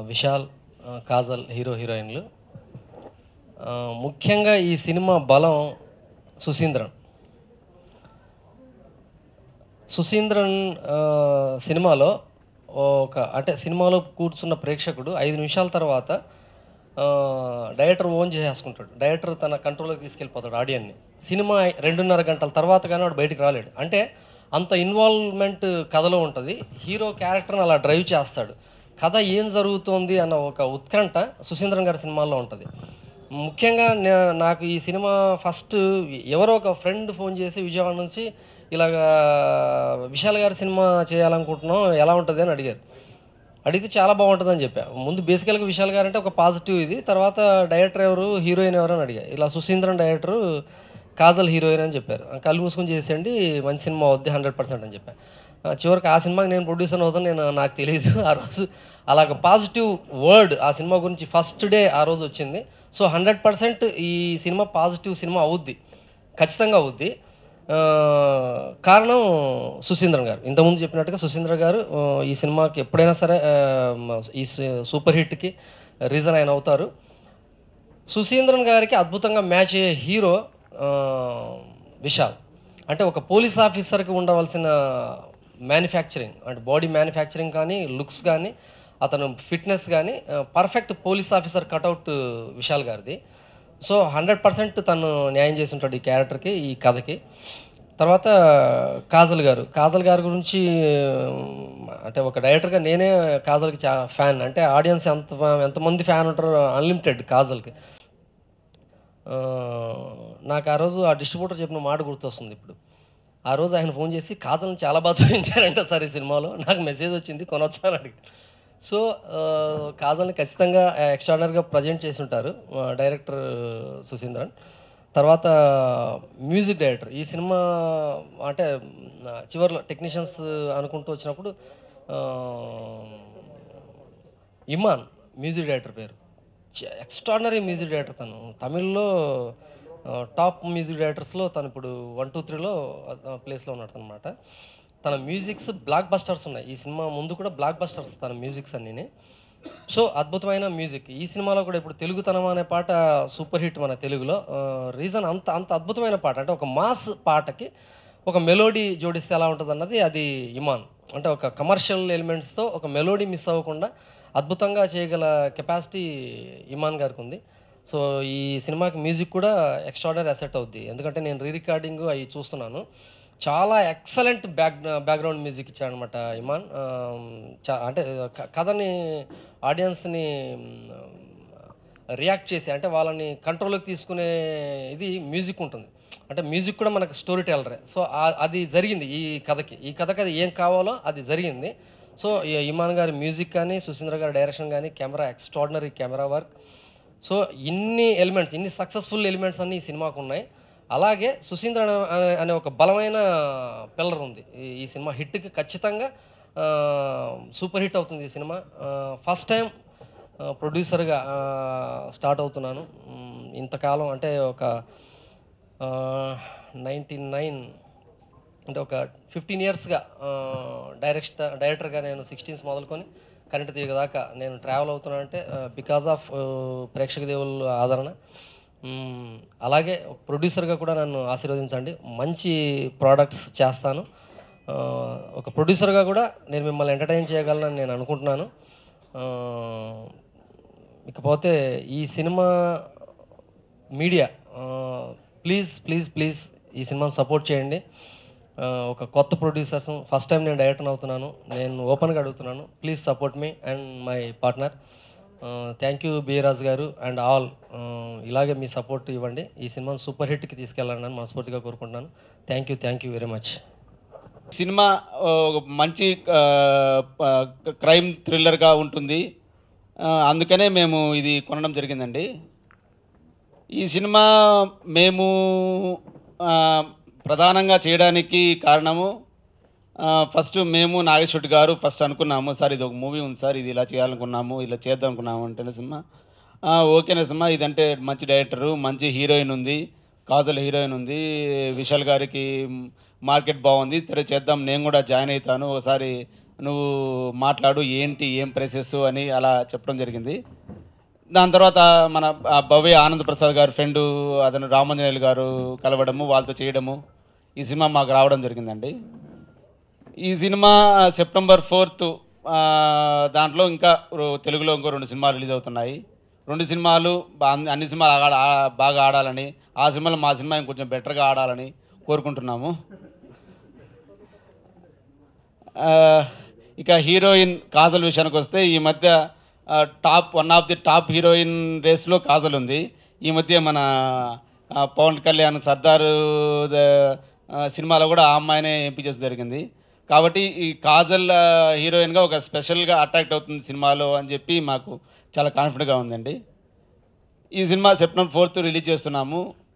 Vishal, Kajal hero హీరోయిన్లు. ముఖ్యంగా ఈ సినిమా బలం సుశీంద్రన్. సుశీంద్రన్ సినిమాలో అంటే సినిమాలో కూర్చున్న ప్రేక్షకుడు 5 నిమిషాల తర్వాత డైరెక్టర్ ఓన్ చేసేసుకుంటాడు. డైరెక్టర్ తన కంట్రోల్లోకి తీసుకెళ్ళిపోతాడు ఆడియన్ని. సినిమా 2.5 గంటల తర్వాత కానీ వాడు బయటికి రాలేడు. అంటే అంత ఇన్వాల్వ్మెంట్ కథలో ఉంటుంది. హీరో క్యారెక్టర్ని అలా డ్రైవ్ చేస్తాడు. కథ ఏం జరుగుతోంది అన్న ఒక ఉత్కంఠ సుశీంద్రన్ గారి సినిమాల్లో ఉంటుంది. ముఖ్యంగా నాకు ఈ సినిమా ఫస్ట్ ఎవరో ఒక ఫ్రెండ్ ఫోన్ చేసి విజయవాడ నుంచి ఇలాగా విశాల్ గారి సినిమా చేయాలనుకుంటున్నాం, ఎలా ఉంటుంది అని అడిగారు. అడిగితే చాలా బాగుంటుందని చెప్పా. ముందు బేసికల్గా విశాల్ గారు అంటే ఒక పాజిటివ్ ఇది. తర్వాత డైరెక్టర్ ఎవరు, హీరోయిన్ ఎవరు అని అడిగా. ఇలా సుశీంద్రన్ డైరెక్టరు, కాజల్ హీరోయిన్ అని చెప్పారు. కళ్ళు మూసుకొని చేసేయండి, మంచి సినిమా అవుద్ది 100% అని చెప్పాను. చివరికి ఆ సినిమాకి నేను ప్రొడ్యూసర్ అవుతాను నాకు తెలియదు. ఆ రోజు అలాగ పాజిటివ్ వర్డ్ ఆ సినిమా గురించి ఫస్ట్ డే ఆ రోజు వచ్చింది. సో 100% ఈ సినిమా పాజిటివ్ సినిమా అవుద్ది, ఖచ్చితంగా అవుద్ది. కారణం సుశీంద్రన్ గారు. ఇంతకుముందు చెప్పినట్టుగా సుశీంద్రన్ గారు ఈ సినిమాకి ఎప్పుడైనా సరే ఈ సూపర్ హిట్కి రీజన్ ఆయన అవుతారు. సుశీంద్రన్ గారికి అద్భుతంగా మ్యాచ్ అయ్యే హీరో విశాల్. అంటే ఒక పోలీస్ ఆఫీసర్కి ఉండవలసిన మ్యానుఫ్యాక్చరింగ్, అంటే బాడీ మ్యానుఫ్యాక్చరింగ్ కానీ, లుక్స్ కానీ, అతను ఫిట్నెస్ కానీ perfect police officer cutout Vishal గారిది. సో 100% తను న్యాయం చేసి ఉంటాడు ఈ క్యారెక్టర్కి, ఈ కథకి. తర్వాత కాజల్ గారి గురించి అంటే ఒక డైరెక్టర్గా నేనే కాజల్కి ఫ్యాన్. అంటే ఆడియన్స్ ఎంతమంది ఫ్యాన్ ఉంటారో అన్లిమిటెడ్ కాజల్కి. నాకు ఆ రోజు ఆ డిస్ట్రిబ్యూటర్ చెప్పిన మాట గుర్తొస్తుంది ఇప్పుడు. ఆ రోజు ఆయన ఫోన్ చేసి కాజల్ని చాలా బాగా చూపించారంట సార్ ఈ సినిమాలో, నాకు మెసేజ్ వచ్చింది కొనొచ్చా అని అడిగి. సో కాజల్ని ఖచ్చితంగా ఎక్స్ట్రాడనరీగా ప్రజెంట్ చేసి ఉంటారు డైరెక్టర్ సుశీంద్రన్. తర్వాత మ్యూజిక్ డైరెక్టర్ ఈ సినిమా అంటే చివరిలో టెక్నీషియన్స్ అనుకుంటూ వచ్చినప్పుడు ఇమాన్ మ్యూజిక్ డైరెక్టర్ పేరు. ఎక్స్ట్రాడనరీ మ్యూజిక్ డైరెక్టర్ తను. తమిళ్లో టాప్ మ్యూజిక్ డైరెక్టర్స్లో తను ఇప్పుడు 1, 2, 3లో ప్లేస్లో ఉన్నాడు అనమాట. తన మ్యూజిక్స్ బ్లాక్ బస్టర్స్ ఉన్నాయి. ఈ సినిమా ముందు కూడా బ్లాక్ బస్టర్స్ తన మ్యూజిక్స్ అన్నీ. సో అద్భుతమైన మ్యూజిక్ ఈ సినిమాలో కూడా. ఇప్పుడు తెలుగుతనం అనే పాట సూపర్ హిట్ మన తెలుగులో. రీజన్ అంత అద్భుతమైన పాట. అంటే ఒక మాస్ పాటకి ఒక మెలోడీ జోడిస్తే ఎలా ఉంటుంది అన్నది అది ఇమాన్. అంటే ఒక కమర్షియల్ ఎలిమెంట్స్తో ఒక మెలోడీ మిస్ అవ్వకుండా అద్భుతంగా చేయగల కెపాసిటీ ఇమాన్ గారికి ఉంది. సో ఈ సినిమాకి మ్యూజిక్ కూడా ఎక్స్ట్రాడనరీ అసెట్ అవుద్ది. ఎందుకంటే నేను రికార్డింగ్ అవి చూస్తున్నాను. చాలా ఎక్సలెంట్ బ్యాక్గ్రౌండ్ మ్యూజిక్ ఇచ్చాడనమాట ఇమాన్. అంటే కథని ఆడియన్స్ని రియాక్ట్ చేసి, అంటే వాళ్ళని కంట్రోల్లోకి తీసుకునే ఇది మ్యూజిక్ ఉంటుంది. అంటే మ్యూజిక్ కూడా మనకు స్టోరీ టెల్లరే. సో అది జరిగింది ఈ కథకి అది ఏం కావాలో అది జరిగింది. సో ఇమాన్ గారి మ్యూజిక్ కానీ, సుశీంద్ర గారి డైరెక్షన్ కానీ, camera extraordinary camera work. So ఇన్ని ఎలిమెంట్స్, ఇన్ని సక్సెస్ఫుల్ ఎలిమెంట్స్ అన్నీ ఈ సినిమాకు ఉన్నాయి. అలాగే సుశీంద్ర అనే ఒక బలమైన పిల్లర్ ఉంది ఈ సినిమా హిట్కి. ఖచ్చితంగా సూపర్ హిట్ అవుతుంది ఈ సినిమా. ఫస్ట్ టైం ప్రొడ్యూసర్గా స్టార్ట్ అవుతున్నాను. ఇంతకాలం అంటే ఒక 99 అంటే ఒక 15 ఇయర్స్గా డైరెక్టర్గా నేను 16s మొదలుకొని కరెంట్ తీగ దాకా నేను ట్రావెల్ అవుతున్నానంటే బికాజ్ ఆఫ్ ప్రేక్షక దేవుళ్ళ ఆదరణ. అలాగే ప్రొడ్యూసర్గా కూడా నన్ను ఆశీర్వదించండి. మంచి ప్రోడక్ట్స్ చేస్తాను. ఒక ప్రొడ్యూసర్గా కూడా నేను మిమ్మల్ని ఎంటర్టైన్ చేయగలనని నేను అనుకుంటున్నాను. ఇకపోతే ఈ cinema media please please please ఈ సినిమాని సపోర్ట్ చేయండి. ఒక కొత్త ప్రొడ్యూసర్స్, ఫస్ట్ టైం నేను డైరెక్టర్ అవుతున్నాను. నేను ఓపెన్గా అడుగుతున్నాను, ప్లీజ్ సపోర్ట్ మీ and my partner. Thank you Biraj garu and all. ఇలాగే మీ సపోర్ట్ ఇవ్వండి. ఈ సినిమాను సూపర్ హిట్కి తీసుకెళ్ళాలని మనస్ఫూర్తిగా కోరుకుంటున్నాను. Thank you very much. Cinema మంచి క్రైమ్ థ్రిల్లర్గా ఉంటుంది. అందుకనే మేము ఇది కొనడం జరిగిందండి. ఈ సినిమా మేము ప్రధానంగా చేయడానికి కారణము ఫస్ట్ మేము నాగేశ్వరి గారు ఫస్ట్ అనుకున్నాము, సార్ ఇది ఒక మూవీ ఉంది సార్, ఇది ఇలా చేయాలనుకున్నాము, ఇలా చేద్దాం అనుకున్నాము అంటేనే సినిమా ఓకేనా సినిమా, ఇదంటే మంచి డైరెక్టరు, మంచి హీరోయిన్ ఉంది, కాజల్ హీరోయిన్ ఉంది, విశాల్ గారికి మార్కెట్ బాగుంది, సరే చేద్దాం, నేను కూడా జాయిన్ అవుతాను, ఒకసారి నువ్వు మాట్లాడు ఏంటి ఏం ప్రైసెస్ అని అలా చెప్పడం జరిగింది. దాని తర్వాత మన భవ్య ఆనంద్ ప్రసాద్ గారు ఫ్రెండు అతను రామాంజనేయులు గారు కలవడము, వాళ్ళతో చేయడము, ఈ సినిమా మాకు రావడం జరిగిందండి. ఈ సినిమా సెప్టెంబర్ 4th దాంట్లో ఇంకా తెలుగులో ఇంకో 2 సినిమాలు రిలీజ్ అవుతున్నాయి. 2 సినిమాలు అన్ని సినిమాలు బాగా ఆడాలని, ఆ సినిమాలో మా సినిమా ఇంకొంచెం బెటర్గా ఆడాలని కోరుకుంటున్నాము. ఇక హీరోయిన్ కాజల్ విషయానికి వస్తే ఈ మధ్య one of the top heroine రేస్లో కాజల్ ఉంది. ఈ మధ్య మన పవన్ కళ్యాణ్ సర్దార్ సినిమాలో కూడా ఆ అమ్మాయినే ఎంపిక చేయడం జరిగింది. కాబట్టి ఈ కాజల్ హీరోయిన్గా ఒక స్పెషల్గా అట్రాక్ట్ అవుతుంది సినిమాలో అని చెప్పి మాకు చాలా కాన్ఫిడెంట్గా ఉందండి. ఈ సినిమా సెప్టెంబర్ 4th రిలీజ్ చేస్తున్నాము.